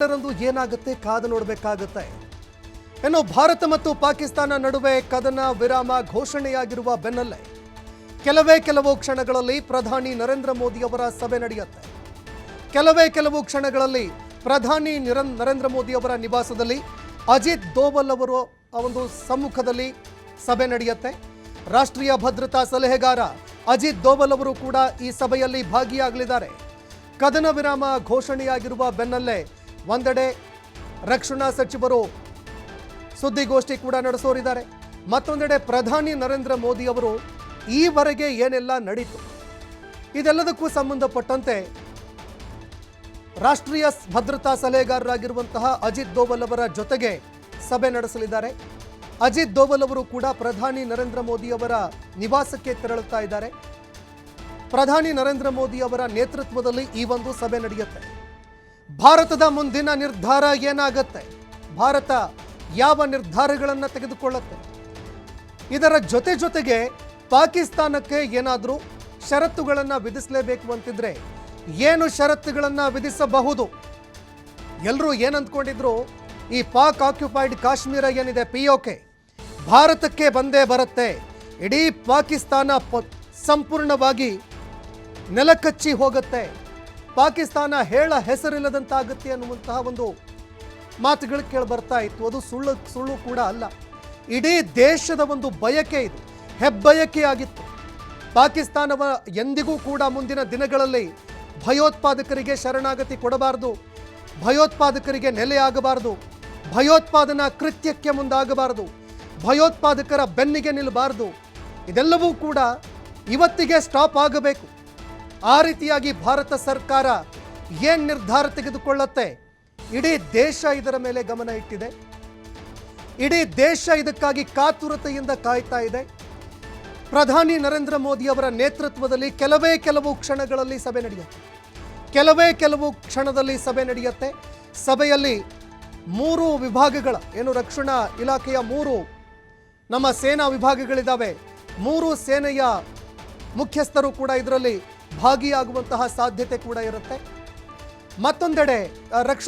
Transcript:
ರಂದು ಏನಾಗುತ್ತೆ ಕಾದು ನೋಡಬೇಕಾಗುತ್ತೆ. ಇನ್ನು ಭಾರತ ಮತ್ತು ಪಾಕಿಸ್ತಾನ ನಡುವೆ ಕದನ ವಿರಾಮ ಘೋಷಣೆಯಾಗಿರುವ ಬೆನ್ನಲ್ಲೇ ಕೆಲವು ಕ್ಷಣಗಳಲ್ಲಿ ಪ್ರಧಾನಿ ನರೇಂದ್ರ ಮೋದಿ ಅವರ ಸಭೆ ನಡೆಯುತ್ತೆ. ಕೆಲವು ಕ್ಷಣಗಳಲ್ಲಿ ಪ್ರಧಾನಿ ನರೇಂದ್ರ ಮೋದಿ ಅವರ ನಿವಾಸದಲ್ಲಿ ಅಜಿತ್ ದೋವಲ್ ಅವರ ಒಂದು ಸಮ್ಮುಖದಲ್ಲಿ ಸಭೆ ನಡೆಯುತ್ತೆ. ರಾಷ್ಟ್ರೀಯ ಭದ್ರತಾ ಸಲಹೆಗಾರ ಅಜಿತ್ ದೋವಲ್ ಅವರು ಕೂಡ ಈ ಸಭೆಯಲ್ಲಿ ಭಾಗಿಯಾಗಲಿದ್ದಾರೆ. ಕದನ ವಿರಾಮ ಘೋಷಣೆಯಾಗಿರುವ ಬೆನ್ನಲ್ಲೇ ಒಂದೆಡೆ ರಕ್ಷಣಾ ಸಚಿವರು ಸುದ್ದಿಗೋಷ್ಠಿ ಕೂಡ ನಡೆಸೋರಿದ್ದಾರೆ. ಮತ್ತೊಂದೆಡೆ ಪ್ರಧಾನಿ ನರೇಂದ್ರ ಮೋದಿ ಅವರು ಈವರೆಗೆ ಏನೆಲ್ಲ ನಡೀತು ಇದೆಲ್ಲದಕ್ಕೂ ಸಂಬಂಧಪಟ್ಟಂತೆ ರಾಷ್ಟ್ರೀಯ ಭದ್ರತಾ ಸಲಹೆಗಾರರಾಗಿರುವಂತಹ ಅಜಿತ್ ದೋವಲ್ ಅವರ ಜೊತೆಗೆ ಸಭೆ ನಡೆಸಲಿದ್ದಾರೆ. ಅಜಿತ್ ದೋವಲ್ ಅವರು ಕೂಡ ಪ್ರಧಾನಿ ನರೇಂದ್ರ ಮೋದಿ ಅವರ ನಿವಾಸಕ್ಕೆ ತೆರಳುತ್ತಾ ಇದ್ದಾರೆ. ಪ್ರಧಾನಿ ನರೇಂದ್ರ ಮೋದಿ ಅವರ ನೇತೃತ್ವದಲ್ಲಿ ಈ ಒಂದು ಸಭೆ ನಡೆಯುತ್ತೆ. ಭಾರತದ ಮುಂದಿನ ನಿರ್ಧಾರ ಏನಾಗುತ್ತೆ, ಭಾರತ ಯಾವ ನಿರ್ಧಾರಗಳನ್ನು ತೆಗೆದುಕೊಳ್ಳುತ್ತೆ, ಇದರ ಜೊತೆಗೆ ಪಾಕಿಸ್ತಾನಕ್ಕೆ ಏನಾದರೂ ಷರತ್ತುಗಳನ್ನು ವಿಧಿಸಲೇಬೇಕು ಅಂತಿದ್ರೆ ಏನು ಷರತ್ತುಗಳನ್ನು ವಿಧಿಸಬಹುದು? ಎಲ್ಲರೂ ಏನಂದ್ಕೊಂಡಿದ್ರು, ಈ ಪಾಕ್ ಆಕ್ಯುಪೈಡ್ ಕಾಶ್ಮೀರ ಏನಿದೆ POK ಭಾರತಕ್ಕೆ ಬಂದೇ ಬರುತ್ತೆ, ಇಡೀ ಪಾಕಿಸ್ತಾನ ಸಂಪೂರ್ಣವಾಗಿ ನೆಲಕಚ್ಚಿ ಹೋಗುತ್ತೆ, ಪಾಕಿಸ್ತಾನ ಹೇಳ ಹೆಸರಿಲ್ಲದಂತಾಗುತ್ತೆ ಅನ್ನುವಂತಹ ಒಂದು ಮಾತುಗಳು ಕೇಳಿ ಬರ್ತಾ ಇತ್ತು. ಅದು ಸುಳ್ಳು ಕೂಡ ಅಲ್ಲ. ಇಡೀ ದೇಶದ ಒಂದು ಬಯಕೆ ಇದು, ಹೆಬ್ಬಯಕೆ ಆಗಿತ್ತು. ಪಾಕಿಸ್ತಾನವ ಎಂದಿಗೂ ಕೂಡ ಮುಂದಿನ ದಿನಗಳಲ್ಲಿ ಭಯೋತ್ಪಾದಕರಿಗೆ ಶರಣಾಗತಿ ಕೊಡಬಾರದು, ಭಯೋತ್ಪಾದಕರಿಗೆ ನೆಲೆಯಾಗಬಾರದು, ಭಯೋತ್ಪಾದನಾ ಕೃತ್ಯಕ್ಕೆ ಮುಂದಾಗಬಾರದು, ಭಯೋತ್ಪಾದಕರ ಬೆನ್ನಿಗೆ ನಿಲ್ಲಬಾರದು. ಇದೆಲ್ಲವೂ ಕೂಡ ಇವತ್ತಿಗೆ ಸ್ಟಾಪ್ ಆಗಬೇಕು. ಆ ರೀತಿಯಾಗಿ ಭಾರತ ಸರ್ಕಾರ ಏನು ನಿರ್ಧಾರ ತೆಗೆದುಕೊಳ್ಳುತ್ತೆ, ಇಡೀ ದೇಶ ಇದರ ಮೇಲೆ ಗಮನ ಇಟ್ಟಿದೆ. ಇಡೀ ದೇಶ ಇದಕ್ಕಾಗಿ ಕಾತುರತೆಯಿಂದ ಕಾಯ್ತಾ ಇದೆ. ಪ್ರಧಾನಿ ನರೇಂದ್ರ ಮೋದಿ ಅವರ ನೇತೃತ್ವದಲ್ಲಿ ಕೆಲವು ಕ್ಷಣಗಳಲ್ಲಿ ಸಭೆ ನಡೆಯುತ್ತೆ. ಕೆಲವು ಕ್ಷಣದಲ್ಲಿ ಸಭೆ ನಡೆಯುತ್ತೆ. ಸಭೆಯಲ್ಲಿ 3 ವಿಭಾಗಗಳ ಏನು ರಕ್ಷಣಾ ಇಲಾಖೆಯ 3 ನಮ್ಮ ಸೇನಾ ವಿಭಾಗಗಳಿದ್ದಾವೆ. 3 ಸೇನೆಯ ಮುಖ್ಯಸ್ಥರು ಕೂಡ ಇದರಲ್ಲಿ ಭಾಗಿಯಾಗುವಂತಹ ಸಾಧ್ಯತೆ ಕೂಡ ಇರುತ್ತೆ. ಮತ್ತೊಂದೆಡೆ ರಕ್ಷಣಾ